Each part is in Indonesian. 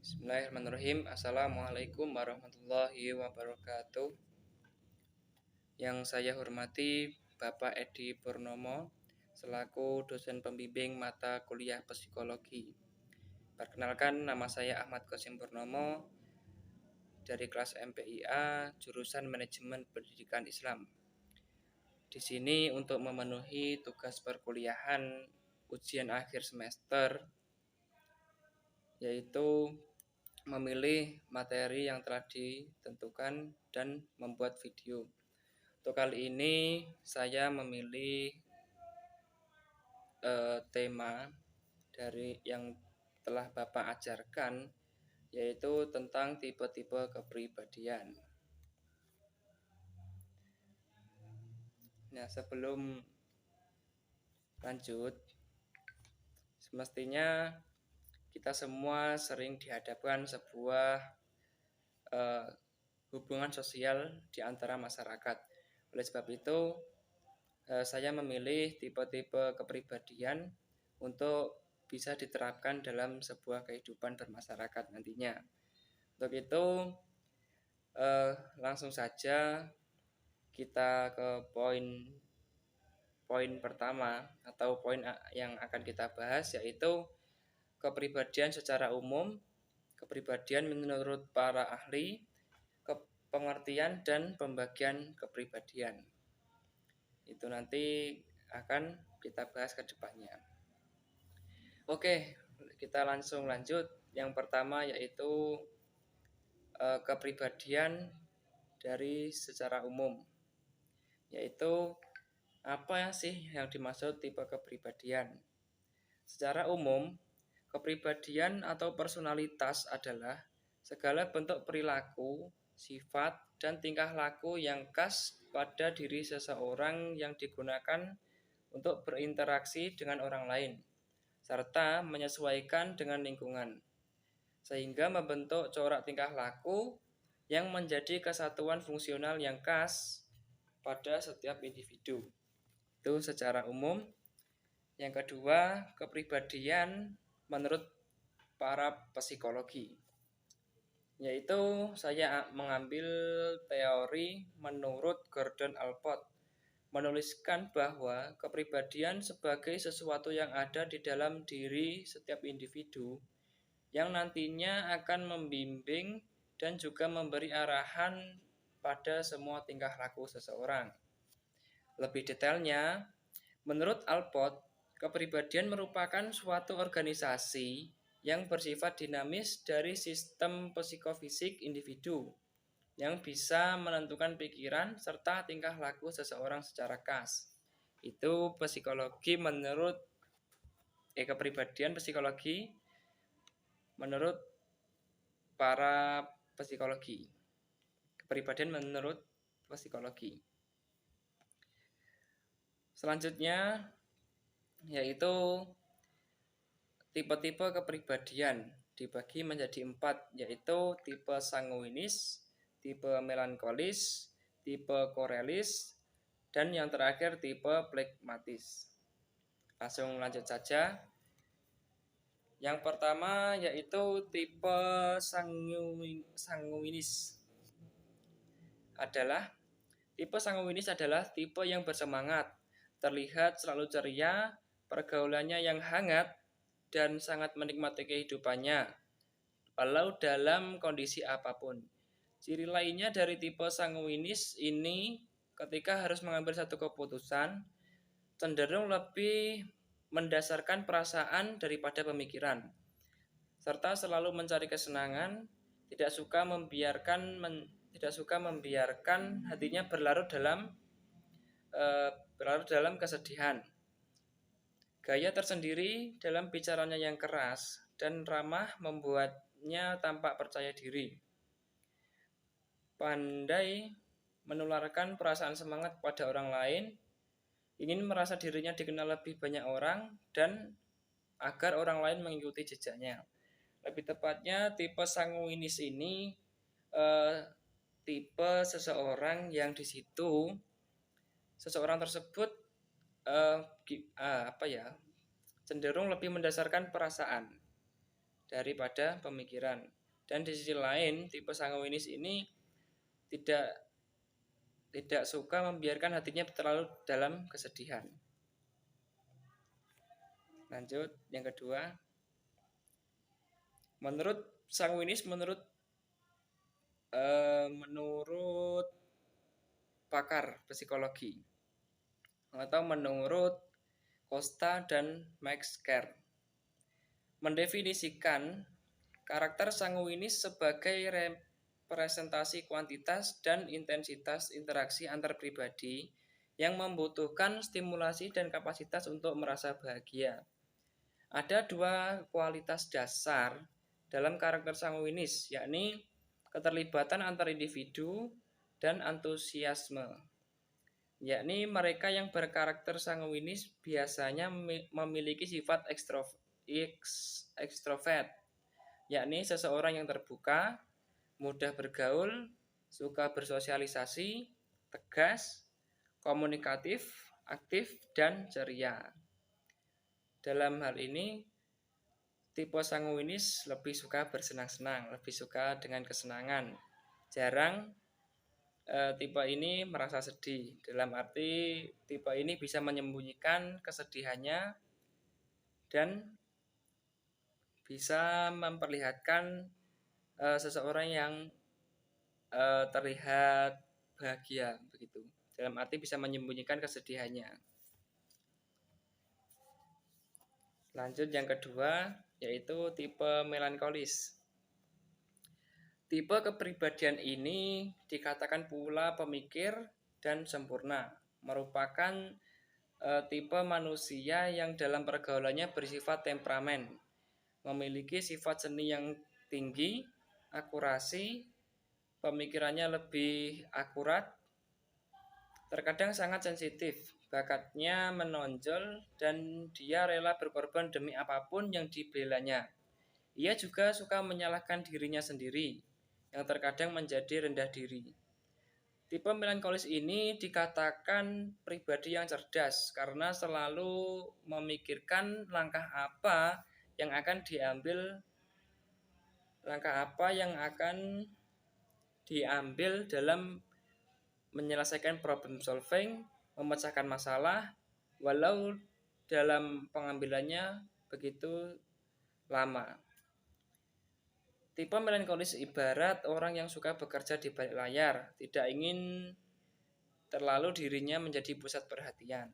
Bismillahirrahmanirrahim. Assalamualaikum warahmatullahi wabarakatuh. Yang saya hormati Bapak Edi Purnomo selaku dosen pembimbing mata kuliah psikologi. Perkenalkan, nama saya Ahmad Qasim Purnomo dari kelas MPIA jurusan Manajemen Pendidikan Islam. Di sini untuk memenuhi tugas perkuliahan ujian akhir semester, yaitu memilih materi yang telah ditentukan dan membuat video. Untuk kali ini saya memilih tema dari yang telah Bapak ajarkan, yaitu tentang tipe-tipe kepribadian. Nah, sebelum lanjut, semestinya kita semua sering dihadapkan sebuah hubungan sosial di antara masyarakat. Oleh sebab itu, saya memilih tipe-tipe kepribadian untuk bisa diterapkan dalam sebuah kehidupan bermasyarakat nantinya. Untuk itu, langsung saja kita ke poin pertama atau poin yang akan kita bahas, yaitu kepribadian secara umum, kepribadian menurut para ahli, pengertian dan pembagian kepribadian. Itu nanti akan kita bahas ke depannya. Oke, kita langsung lanjut. Yang pertama yaitu kepribadian dari secara umum, yaitu apa sih yang dimaksud tipe kepribadian? Secara umum, kepribadian atau personalitas adalah segala bentuk perilaku, sifat, dan tingkah laku yang khas pada diri seseorang yang digunakan untuk berinteraksi dengan orang lain, serta menyesuaikan dengan lingkungan, sehingga membentuk corak tingkah laku yang menjadi kesatuan fungsional yang khas pada setiap individu. Itu secara umum. Yang kedua, kepribadian menurut para psikologi, yaitu saya mengambil teori menurut Gordon Allport, menuliskan bahwa kepribadian sebagai sesuatu yang ada di dalam diri setiap individu yang nantinya akan membimbing dan juga memberi arahan pada semua tingkah laku seseorang. Lebih detailnya, menurut Allport, kepribadian merupakan suatu organisasi yang bersifat dinamis dari sistem psikofisik individu yang bisa menentukan pikiran serta tingkah laku seseorang secara khas. Itu psikologi menurut kepribadian psikologi menurut para psikologi. Kepribadian menurut psikologi. Selanjutnya yaitu tipe-tipe kepribadian dibagi menjadi 4, yaitu tipe sanguinis, tipe melankolis, tipe korelis, dan yang terakhir tipe flegmatis. Langsung lanjut saja. Yang pertama yaitu tipe sanguinis adalah tipe yang bersemangat, terlihat selalu ceria, pergaulannya yang hangat, dan sangat menikmati kehidupannya, walau dalam kondisi apapun. Ciri lainnya dari tipe sanguinis ini, ketika harus mengambil satu keputusan, cenderung lebih mendasarkan perasaan daripada pemikiran, serta selalu mencari kesenangan, tidak suka membiarkan hatinya berlarut dalam kesedihan. Gaya tersendiri dalam bicaranya yang keras dan ramah membuatnya tampak percaya diri. Pandai menularkan perasaan semangat pada orang lain, ingin merasa dirinya dikenal lebih banyak orang dan agar orang lain mengikuti jejaknya. Lebih tepatnya, tipe sanguinis ini tipe seseorang yang di situ seseorang tersebut cenderung lebih mendasarkan perasaan daripada pemikiran. Dan di sisi lain, tipe sanguinis ini tidak suka membiarkan hatinya terlalu dalam kesedihan. Lanjut, yang kedua. Menurut sanguinis, menurut pakar psikologi atau menurut Costa dan Max Kerr, mendefinisikan karakter sanguinis sebagai representasi kuantitas dan intensitas interaksi antar pribadi yang membutuhkan stimulasi dan kapasitas untuk merasa bahagia. Ada dua kualitas dasar dalam karakter sanguinis, yakni keterlibatan antar individu dan antusiasme. Yakni mereka yang berkarakter sanguinis biasanya memiliki sifat ekstrovert, yakni seseorang yang terbuka, mudah bergaul, suka bersosialisasi, tegas, komunikatif, aktif, dan ceria. Dalam hal ini, tipe sanguinis lebih suka bersenang-senang, lebih suka dengan kesenangan. Jarang tipe ini merasa sedih. Dalam arti tipe ini bisa menyembunyikan kesedihannya dan bisa memperlihatkan seseorang yang terlihat bahagia begitu. Dalam arti bisa menyembunyikan kesedihannya. Lanjut yang kedua, yaitu tipe melankolis. Tipe kepribadian ini dikatakan pula pemikir dan sempurna, merupakan tipe manusia yang dalam pergaulannya bersifat temperamen, memiliki sifat seni yang tinggi, akurasi, pemikirannya lebih akurat, terkadang sangat sensitif, bakatnya menonjol, dan dia rela berkorban demi apapun yang dibelanya. Ia juga suka menyalahkan dirinya sendiri, yang terkadang menjadi rendah diri. Tipe melankolis ini dikatakan pribadi yang cerdas karena selalu memikirkan langkah apa yang akan diambil dalam menyelesaikan problem solving, memecahkan masalah, walau dalam pengambilannya begitu lama. Tipe melankolis ibarat orang yang suka bekerja di balik layar, tidak ingin terlalu dirinya menjadi pusat perhatian.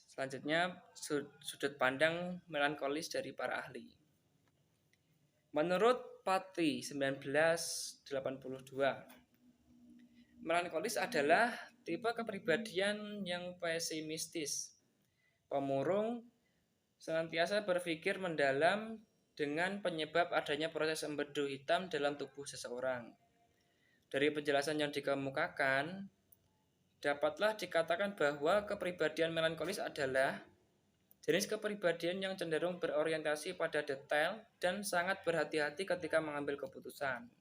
Selanjutnya, sudut pandang melankolis dari para ahli. Menurut Patti 1982, melankolis adalah tipe kepribadian yang pesimistis, pemurung, senantiasa berpikir mendalam dengan penyebab adanya proses empedu hitam dalam tubuh seseorang. Dari penjelasan yang dikemukakan, dapatlah dikatakan bahwa kepribadian melankolis adalah jenis kepribadian yang cenderung berorientasi pada detail dan sangat berhati-hati ketika mengambil keputusan.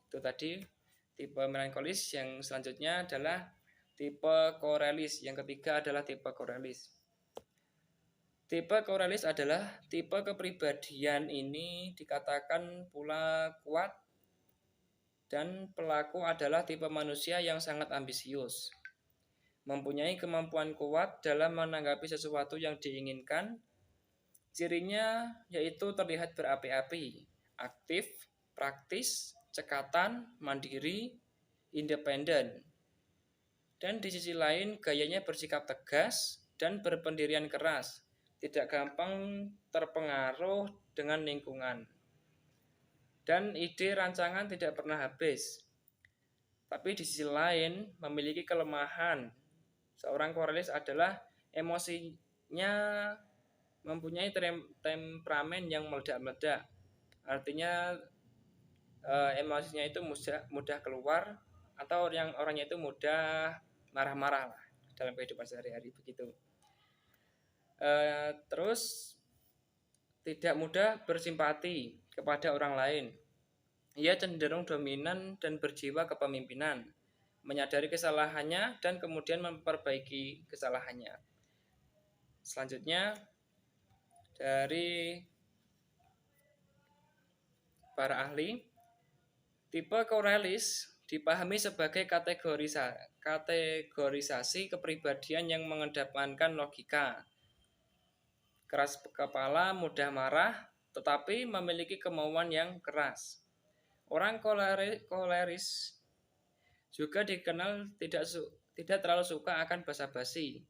Itu tadi tipe melankolis. Yang selanjutnya adalah tipe korelis. Yang ketiga adalah tipe korelis. Tipe korelis adalah tipe kepribadian ini dikatakan pula kuat, dan pelaku adalah tipe manusia yang sangat ambisius, mempunyai kemampuan kuat dalam menanggapi sesuatu yang diinginkan. Cirinya yaitu terlihat berapi-api, aktif, praktis, cekatan, mandiri, independen. Dan di sisi lain gayanya bersikap tegas dan berpendirian keras, tidak gampang terpengaruh dengan lingkungan. Dan ide rancangan tidak pernah habis. Tapi di sisi lain memiliki kelemahan. Seorang korelis adalah emosinya mempunyai temperamen yang meledak-meledak. Artinya emosinya itu mudah keluar, atau orangnya itu mudah marah-marah lah dalam kehidupan sehari-hari begitu. Terus tidak mudah bersimpati kepada orang lain. Ia cenderung dominan dan berjiwa kepemimpinan, menyadari kesalahannya dan kemudian memperbaiki kesalahannya. Selanjutnya dari para ahli, tipe korelis dipahami sebagai kategorisasi kepribadian yang mengedepankan logika, keras kepala, mudah marah, tetapi memiliki kemauan yang keras. Orang koleris juga dikenal tidak terlalu suka akan basa-basi,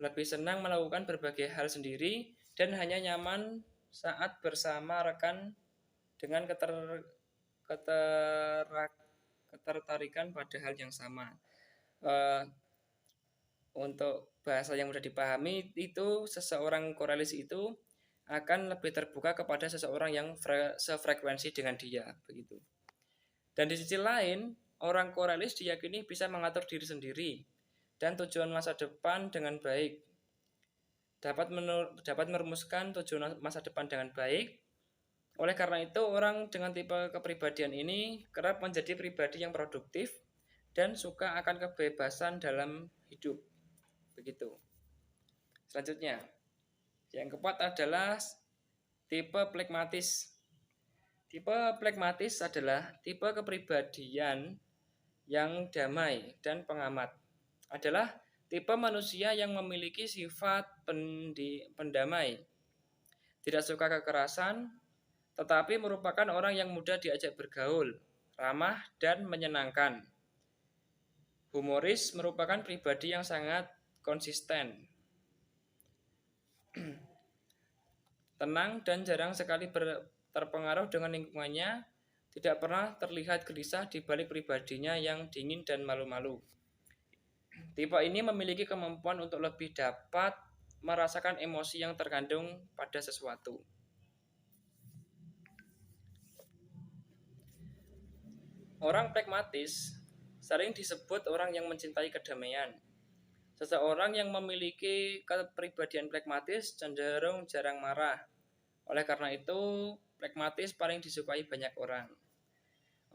lebih senang melakukan berbagai hal sendiri, dan hanya nyaman saat bersama rekan dengan ketertarikan pada hal yang sama. Untuk bahasa yang mudah dipahami, itu seseorang korelis itu akan lebih terbuka kepada seseorang yang sefrekuensi dengan dia, begitu. Dan di sisi lain, orang korelis diyakini bisa mengatur diri sendiri dan tujuan masa depan dengan baik. Dapat merumuskan tujuan masa depan dengan baik. Oleh karena itu, orang dengan tipe kepribadian ini kerap menjadi pribadi yang produktif dan suka akan kebebasan dalam hidup. Begitu. Selanjutnya, yang keempat adalah tipe phlegmatis. Tipe phlegmatis adalah tipe kepribadian yang damai dan pengamat. Adalah tipe manusia yang memiliki sifat pendamai, tidak suka kekerasan, tetapi merupakan orang yang mudah diajak bergaul, ramah, dan menyenangkan. Humoris merupakan pribadi yang sangat konsisten, tenang, dan jarang sekali terpengaruh dengan lingkungannya, tidak pernah terlihat gelisah di balik pribadinya yang dingin dan malu-malu. Tipe ini memiliki kemampuan untuk lebih dapat merasakan emosi yang terkandung pada sesuatu. Orang phlegmatis sering disebut orang yang mencintai kedamaian. Seseorang yang memiliki kepribadian phlegmatis cenderung jarang marah. Oleh karena itu, phlegmatis paling disukai banyak orang.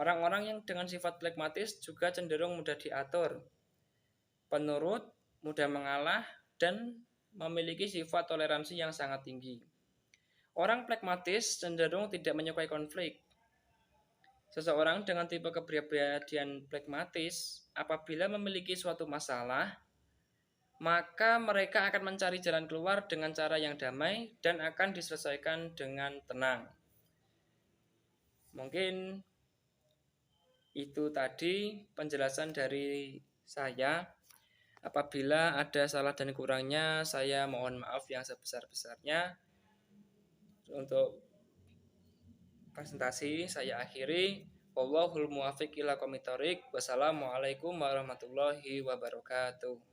Orang-orang yang dengan sifat phlegmatis juga cenderung mudah diatur, penurut, mudah mengalah, dan memiliki sifat toleransi yang sangat tinggi. Orang phlegmatis cenderung tidak menyukai konflik. Seseorang dengan tipe kepribadian phlegmatis, apabila memiliki suatu masalah, maka mereka akan mencari jalan keluar dengan cara yang damai dan akan diselesaikan dengan tenang. Mungkin itu tadi penjelasan dari saya. Apabila ada salah dan kurangnya, saya mohon maaf yang sebesar-besarnya. Untuk presentasi saya akhiri. Wallahul muwaffiq ila aqwamit thoriq. Wassalamualaikum warahmatullahi wabarakatuh.